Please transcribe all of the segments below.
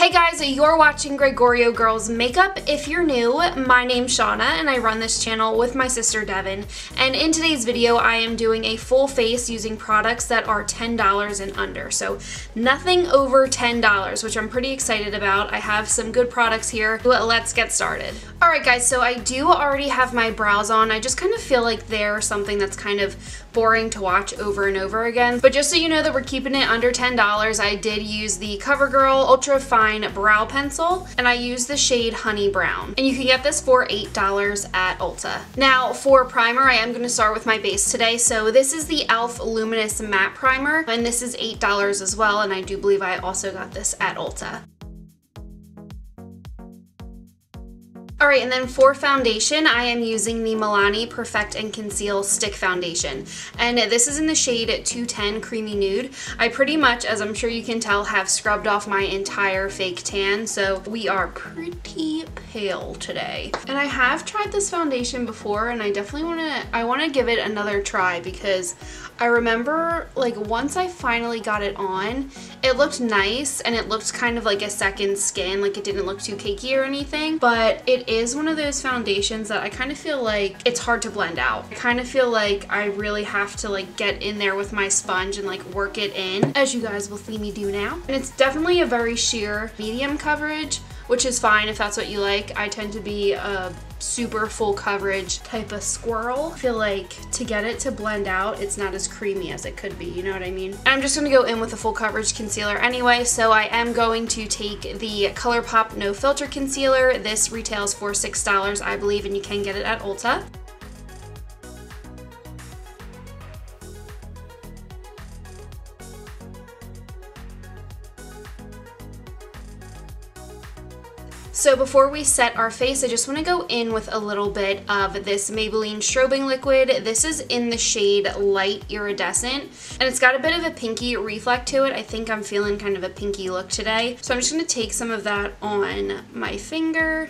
Hey guys, you're watching Gregorio Girls Makeup. If you're new, my name's Shauna and I run this channel with my sister Devin. And in today's video, I am doing a full face using products that are $10 and under. So nothing over $10, which I'm pretty excited about. I have some good products here. Let's get started. Alright guys, so I do already have my brows on. I just kind of feel like they're something that's kind of boring to watch over and over again. But just so you know that we're keeping it under $10, I did use the CoverGirl Ultra Fine Brow Pencil, and I use the shade Honey Brown. And you can get this for $8 at Ulta. Now for primer, I am going to start with my base today. So this is the e.l.f. Luminous Matte Primer, and this is $8 as well, and I do believe I also got this at Ulta. Alright, and then for foundation, I am using the Milani Perfect and Conceal Stick Foundation. And this is in the shade 210 Creamy Nude. I pretty much, as I'm sure you can tell, have scrubbed off my entire fake tan, so we are pretty pale today. And I have tried this foundation before, and I definitely want to give it another try because I remember, like, once I finally got it on, it looked nice and it looked kind of like a second skin, like it didn't look too cakey or anything, but it is one of those foundations that I kind of feel like it's hard to blend out. I kind of feel like I really have to like get in there with my sponge and like work it in, as you guys will see me do now. And it's definitely a very sheer medium coverage, which is fine if that's what you like. I tend to be a super full coverage type of squirrel. I feel like to get it to blend out, it's not as creamy as it could be, you know what I mean? And I'm just gonna go in with a full coverage concealer anyway, so I am going to take the Colourpop No Filter Concealer. This retails for $6, I believe, and you can get it at Ulta. So before we set our face, I just want to go in with a little bit of this Maybelline strobing liquid. This is in the shade Light Iridescent, and it's got a bit of a pinky reflect to it. I think I'm feeling kind of a pinky look today. So I'm just going to take some of that on my finger.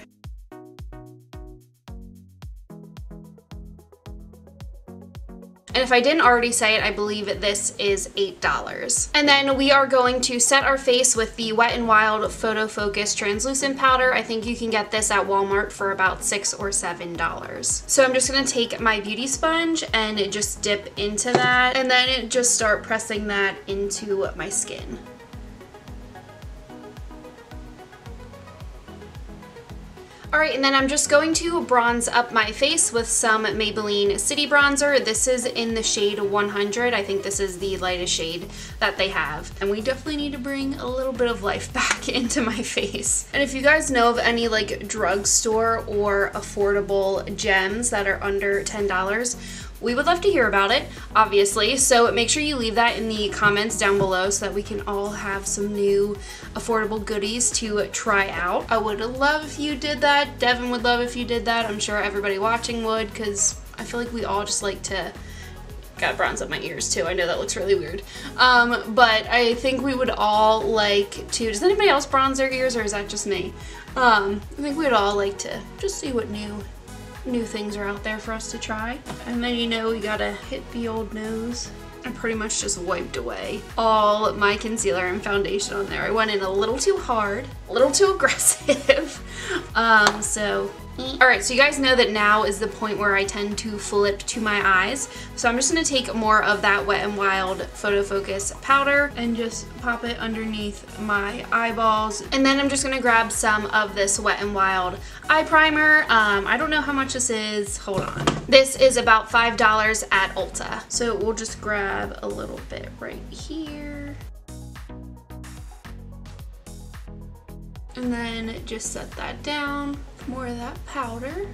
And if I didn't already say it, I believe this is $8. And then we are going to set our face with the Wet n Wild Photofocus Translucent Powder. I think you can get this at Walmart for about $6 or $7. So I'm just going to take my beauty sponge and just dip into that, and then just start pressing that into my skin. Alright, and then I'm just going to bronze up my face with some Maybelline City Bronzer. This is in the shade 100. I think this is the lightest shade that they have. And we definitely need to bring a little bit of life back into my face. And if you guys know of any like drugstore or affordable gems that are under $10, we would love to hear about it, obviously, so make sure you leave that in the comments down below so that we can all have some new affordable goodies to try out. I would love if you did that. Devin would love if you did that. I'm sure everybody watching would, because I feel like we all just like to... Gotta bronze up my ears too. I know that looks really weird. But I think we would all like to... Does anybody else bronze their ears, or is that just me? I think we'd all like to just see what new things are out there for us to try. And then, you know, we gotta hit the old nose. I pretty much just wiped away all my concealer and foundation on there. I went in a little too hard, a little too aggressive. Alright, so you guys know that now is the point where I tend to flip to my eyes. So I'm just going to take more of that Wet n Wild Photofocus powder and just pop it underneath my eyeballs. And then I'm just going to grab some of this Wet n Wild eye primer. I don't know how much this is. Hold on. This is about $5 at Ulta. So we'll just grab a little bit right here. And then just set that down. More of that powder.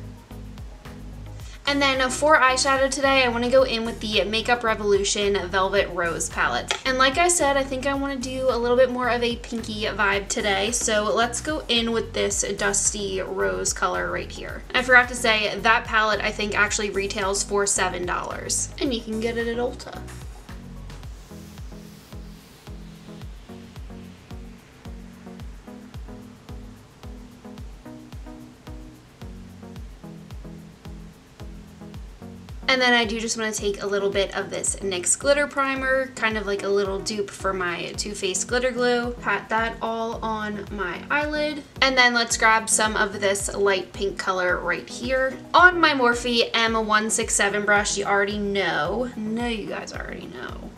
And then for eyeshadow today, I want to go in with the Makeup Revolution Velvet Rose palette. And like I said, I think I want to do a little bit more of a pinky vibe today. So let's go in with this dusty rose color right here. I forgot to say, that palette I think actually retails for $7. And you can get it at Ulta. And then I do just want to take a little bit of this NYX glitter primer, kind of like a little dupe for my Too Faced glitter glue. Pat that all on my eyelid. And then let's grab some of this light pink color right here. On my Morphe M167 brush, you already know. No, you guys already know.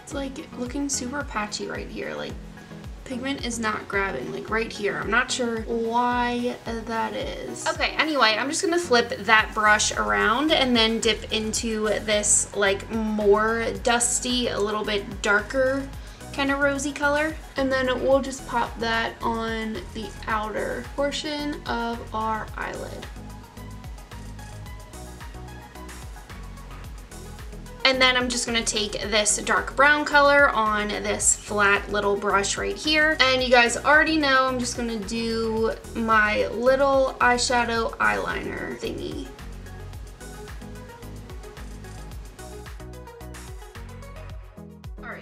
It's like looking super patchy right here, like pigment is not grabbing, like right here. I'm not sure why that is. Okay, anyway, I'm just gonna flip that brush around and then dip into this like more dusty, a little bit darker kind of rosy color. And then we'll just pop that on the outer portion of our eyelid. And then I'm just gonna take this dark brown color on this flat little brush right here. And you guys already know I'm just gonna do my little eyeshadow eyeliner thingy.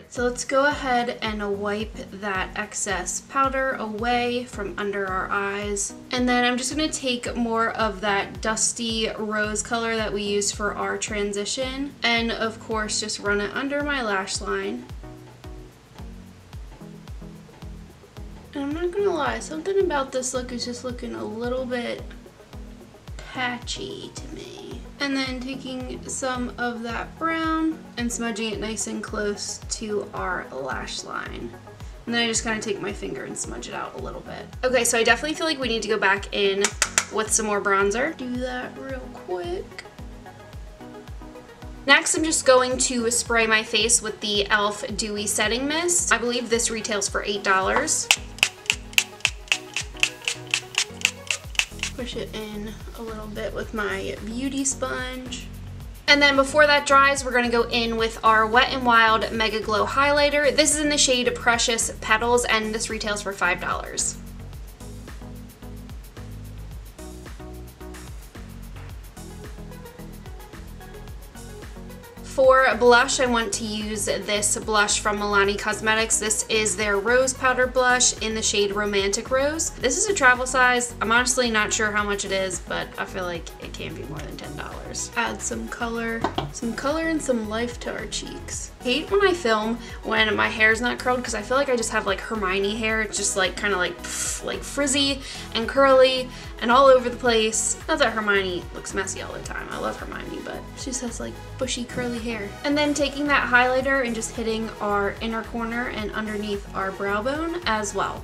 So let's go ahead and wipe that excess powder away from under our eyes. And then I'm just gonna take more of that dusty rose color that we used for our transition. And of course, just run it under my lash line. And I'm not gonna lie, something about this look is just looking a little bit patchy to me. And then taking some of that brown and smudging it nice and close to our lash line. And then I just kind of take my finger and smudge it out a little bit. Okay, so I definitely feel like we need to go back in with some more bronzer. Do that real quick. Next, I'm just going to spray my face with the e.l.f. Dewy Setting Mist. I believe this retails for $8. Push it in a little bit with my beauty sponge. And then before that dries, we're going to go in with our Wet n Wild Mega Glow highlighter. This is in the shade Precious Petals, and this retails for $5. For blush, I want to use this blush from Milani Cosmetics. This is their Rose Powder Blush in the shade Romantic Rose. This is a travel size. I'm honestly not sure how much it is, but I feel like it can't be more than $10. Add some color and some life to our cheeks. I hate when I film when my hair's not curled because I feel like I just have like Hermione hair. It's just like kind of like frizzy and curly and all over the place. Not that Hermione looks messy all the time. I love Hermione, but she just has like bushy curly hair. And then taking that highlighter and just hitting our inner corner and underneath our brow bone as well.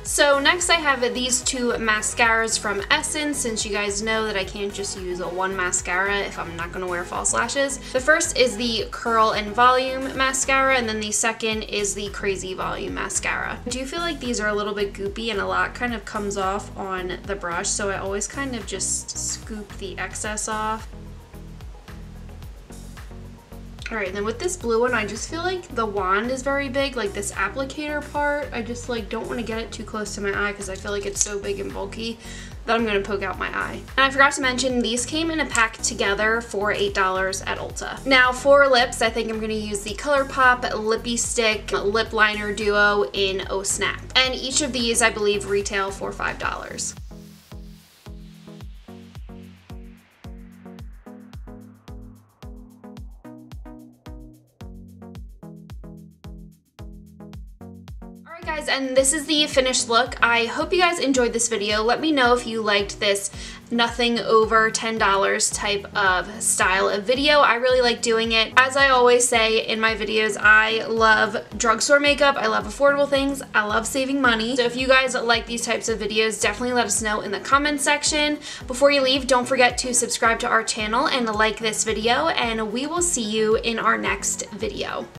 So next I have these two mascaras from Essence, since you guys know that I can't just use one mascara if I'm not going to wear false lashes. The first is the Curl and Volume mascara, and then the second is the Crazy Volume mascara. I do feel like these are a little bit goopy and a lot kind of comes off on the brush, so I always kind of just scoop the excess off. Alright, and then with this blue one, I just feel like the wand is very big, like this applicator part. I just like don't want to get it too close to my eye because I feel like it's so big and bulky that I'm going to poke out my eye. And I forgot to mention, these came in a pack together for $8 at Ulta. Now for lips, I think I'm going to use the Colourpop Lippie Stick Lip Liner Duo in Oh Snap. And each of these, I believe, retail for $5. Guys, and this is the finished look. I hope you guys enjoyed this video. Let me know if you liked this nothing over $10 type of style of video. I really like doing it. As I always say in my videos, I love drugstore makeup. I love affordable things. I love saving money. So if you guys like these types of videos, definitely let us know in the comments section. Before you leave, don't forget to subscribe to our channel and like this video, and we will see you in our next video.